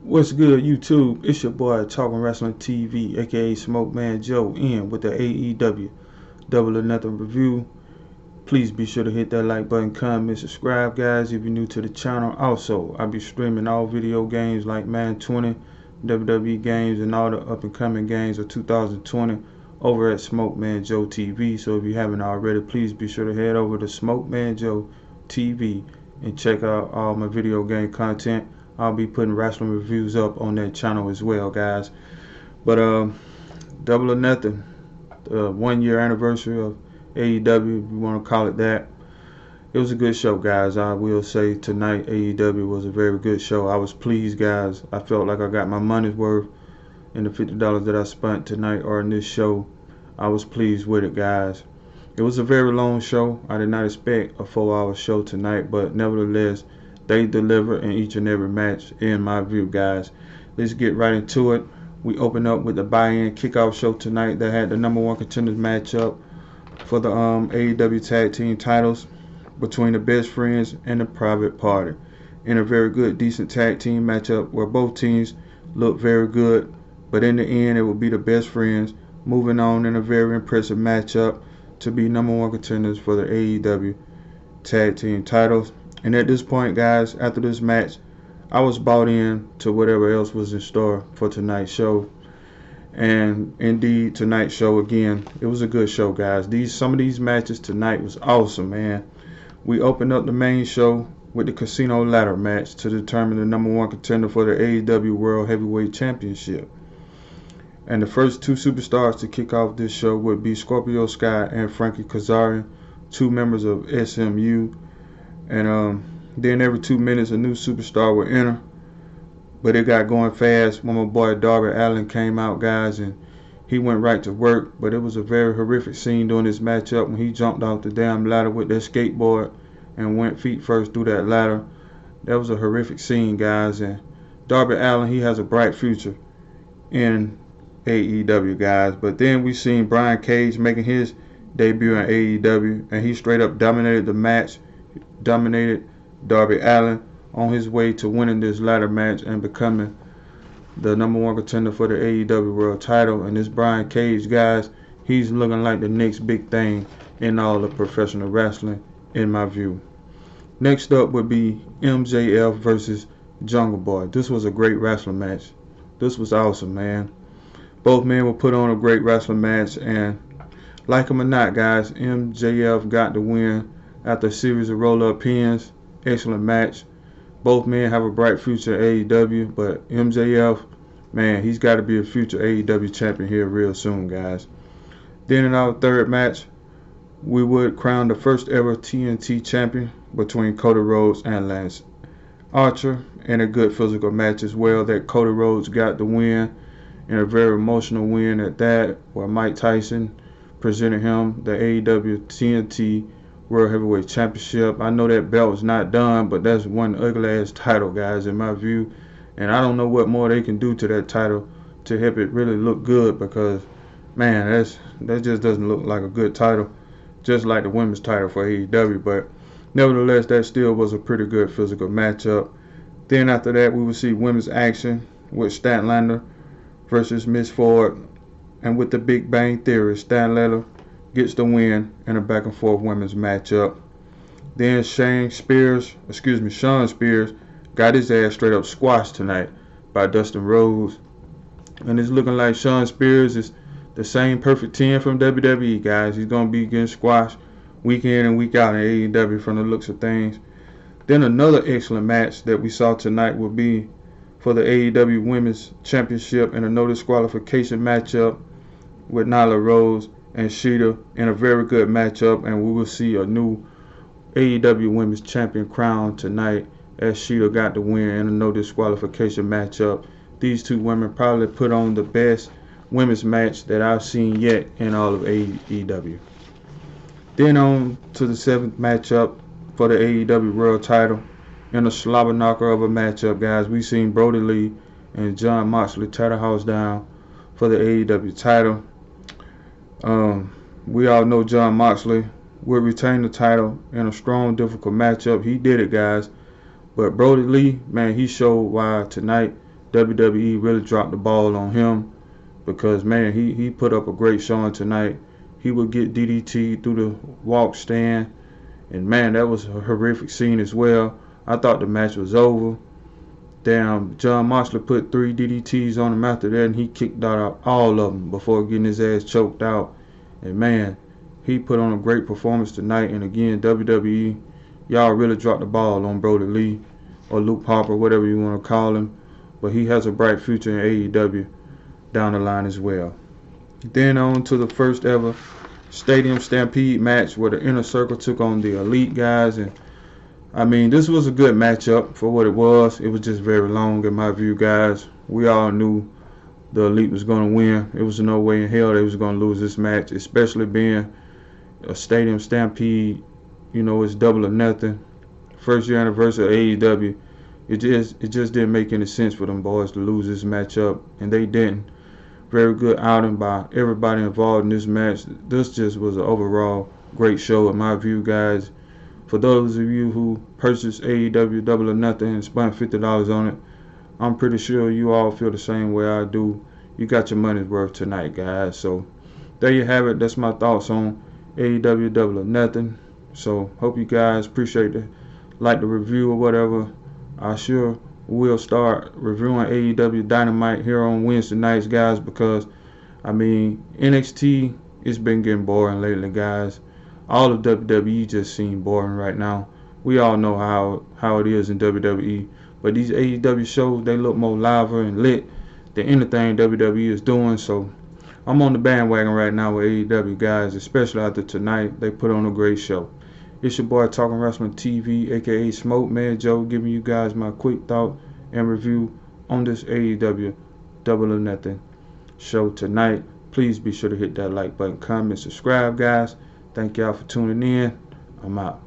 What's good, YouTube? It's your boy Talking Wrestling TV, aka Smoke Man Joe, in with the AEW Double or Nothing review. Please be sure to hit that like button, comment, subscribe, guys, if you're new to the channel. Also, I'll be streaming all video games like Madden 20, WWE games, and all the up and coming games of 2020 over at Smoke Man Joe TV. So if you haven't already, please be sure to head over to Smoke Man Joe TV and check out all my video game content. I'll be putting wrestling reviews up on that channel as well, guys. But Double or Nothing, the 1 year anniversary of AEW, if you want to call it that. It was a good show, guys. I will say tonight AEW was a very good show. I was pleased, guys. I felt like I got my money's worth in the $50 that I spent tonight or in this show. I was pleased with it, guys. It was a very long show. I did not expect a 4-hour show tonight, but nevertheless, they deliver in each and every match, in my view, guys. Let's get right into it. We open up with the buy-in kickoff show tonight that had the #1 contenders matchup for the AEW tag team titles between the Best Friends and the Private Party, in a very good, decent tag team matchup where both teams look very good, but in the end it will be the Best Friends moving on in a very impressive matchup to be #1 contenders for the AEW tag team titles. And at this point, guys, after this match, I was bought in to whatever else was in store for tonight's show. And indeed, tonight's show, again, it was a good show, guys. Some of these matches tonight was awesome, man. We opened up the main show with the Casino Ladder match to determine the #1 contender for the AEW World Heavyweight Championship. And the first two superstars to kick off this show would be Scorpio Sky and Frankie Kazarian, two members of SMU. And then every 2 minutes a new superstar would enter. But it got going fast when my boy Darby Allin came out, guys, and he went right to work. But it was a very horrific scene during this matchup when he jumped off the damn ladder with that skateboard and went feet first through that ladder. That was a horrific scene, guys. And Darby Allin, he has a bright future in AEW, guys. But then we seen Brian Cage making his debut in AEW, and he straight up dominated the match. Dominated Darby Allin on his way to winning this ladder match and becoming the #1 contender for the AEW World title. And this Brian Cage, guys, he's looking like the next big thing in all of professional wrestling, in my view. Next up would be MJF versus Jungle Boy. This was a great wrestling match. This was awesome, man. Both men will put on a great wrestling match, and like them or not, guys, MJF got the win after a series of roll-up pins. Excellent match. Both men have a bright future at AEW, but MJF, man, he's got to be a future AEW champion here real soon, guys. Then in our third match, we would crown the first ever TNT champion between Cody Rhodes and Lance Archer, in a good physical match as well that Cody Rhodes got the win, in a very emotional win at that, where Mike Tyson presented him the AEW TNT World Heavyweight Championship. I know that belt is not done, but that's one ugly ass title, guys, in my view. And I don't know what more they can do to that title to help it really look good, because, man, that just doesn't look like a good title, just like the women's title for AEW. But nevertheless, that still was a pretty good physical matchup. Then after that, we will see women's action with Statlander versus Miss Ford. And with the Big Bang Theory, Statlander gets the win in a back and forth women's matchup. Then Sean Spears got his ass straight up squashed tonight by Dustin Rhodes. And it's looking like Sean Spears is the same perfect 10 from WWE, guys. He's going to be getting squashed week in and week out in AEW from the looks of things. Then another excellent match that we saw tonight will be for the AEW Women's Championship in a no disqualification matchup with Nyla Rose and Sheeta, in a very good matchup, and we will see a new AEW Women's Champion crown tonight as Sheeta got the win in a no disqualification matchup. These two women probably put on the best women's match that I've seen yet in all of AEW. Then on to the 7th matchup for the AEW World title, in a slobber knocker of a matchup, guys. We seen Brodie Lee and Jon Moxley tear the house down for the AEW title. We all know Jon Moxley will retain the title in a strong, difficult matchup. He did it, guys. But Brodie Lee, man, he showed why tonight WWE really dropped the ball on him because, man, he put up a great showing tonight. He would get DDT through the walk stand, and man, that was a horrific scene as well. I thought the match was over. Damn, Jon Moxley put 3 DDTs on him after that, and he kicked out all of them before getting his ass choked out. And man, he put on a great performance tonight. And again, WWE, y'all really dropped the ball on Brodie Lee or Luke Harper, whatever you want to call him. But he has a bright future in AEW down the line as well. Then on to the first ever Stadium Stampede match where the Inner Circle took on the Elite guys. And I mean, this was a good matchup for what it was. It was just very long in my view, guys. We all knew the Elite was going to win. It was no way in hell they was going to lose this match, especially being a Stadium Stampede. You know, it's double or nothing. First year anniversary of AEW. It just didn't make any sense for them boys to lose this matchup, and they didn't. Very good outing by everybody involved in this match. This just was an overall great show in my view, guys. For those of you who purchased AEW Double or Nothing and spent $50 on it, I'm pretty sure you all feel the same way I do. You got your money's worth tonight, guys. So there you have it. That's my thoughts on AEW Double or Nothing. So hope you guys appreciate it. Like the review or whatever. I sure will start reviewing AEW Dynamite here on Wednesday nights, guys, because I mean NXT, it's been getting boring lately, guys. All of WWE just seem boring right now. We all know how it is in WWE. But these AEW shows, they look more lively and lit than anything WWE is doing. So I'm on the bandwagon right now with AEW, guys, especially after tonight. They put on a great show. It's your boy Talking Wrestling TV, aka Smoke Man Joe, giving you guys my quick thought and review on this AEW Double or Nothing show tonight. Please be sure to hit that like button, comment, subscribe, guys. Thank y'all for tuning in. I'm out.